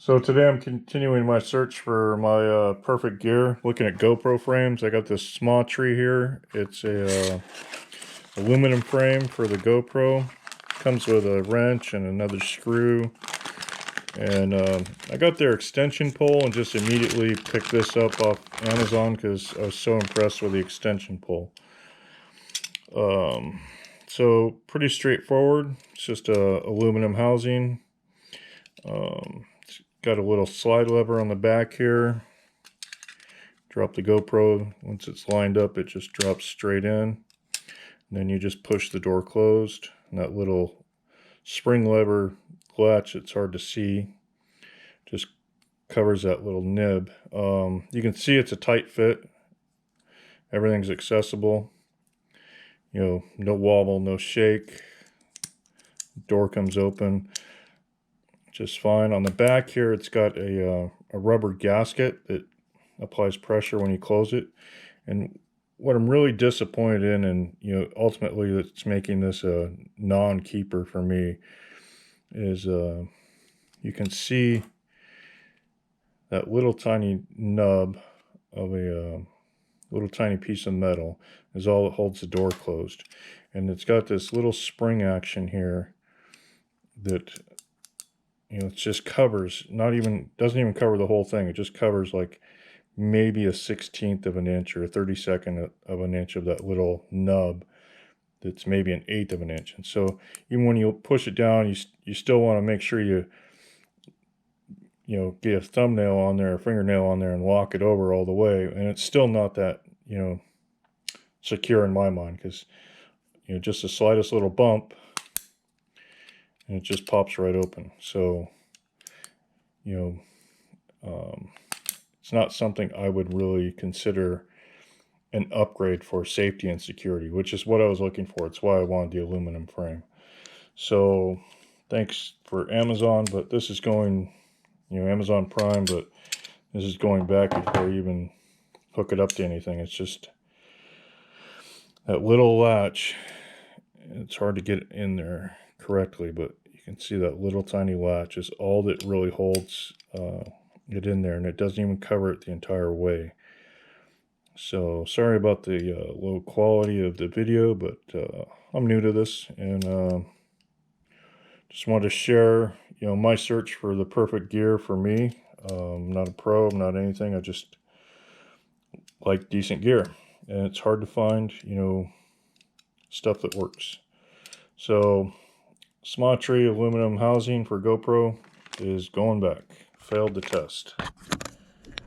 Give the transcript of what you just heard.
So today I'm continuing my search for my perfect gear, looking at GoPro frames. I got this small tree here. It's a aluminum frame for the GoPro. Comes with a wrench and another screw. And I got their extension pole and just immediately picked this up off Amazon because I was so impressed with the extension pole. So pretty straightforward. It's just a aluminum housing. It's got a little slide lever on the back here. Drop the GoPro. Once it's lined up, it just drops straight in. And then you just push the door closed. And that little spring lever latch, it's hard to see, just covers that little nib. You can see it's a tight fit. Everything's accessible. You know, no wobble, no shake. Door comes open just fine. On the back here, it's got a rubber gasket that applies pressure when you close it. And what I'm really disappointed in, and ultimately that's making this a non-keeper for me, is you can see that little tiny nub of a little tiny piece of metal is all that holds the door closed. And it's got this little spring action here that it just covers, doesn't even cover the whole thing. It just covers like maybe a 1/16 of an inch or a 32nd of an inch of that little nub that's maybe an 1/8 of an inch. And so even when you push it down, you still want to make sure you get a thumbnail on there, a fingernail on there, and lock it over all the way. And it's still not that secure in my mind, because just the slightest little bump and it just pops right open. So it's not something I would really consider an upgrade for safety and security, which is what I was looking for. It's why I wanted the aluminum frame. So thanks for Amazon, but this is going, Amazon Prime, but this is going back before you even hook it up to anything. It's just that little latch. It's hard to get in there correctly, but you can see that little tiny latch is all that really holds it in there, and it doesn't even cover it the entire way. So sorry about the low quality of the video, but I'm new to this, and just wanted to share my search for the perfect gear for me. I'm not a pro, I'm not anything. I just like decent gear, and it's hard to find stuff that works. So small tree aluminum housing for GoPro is going back. Failed the test.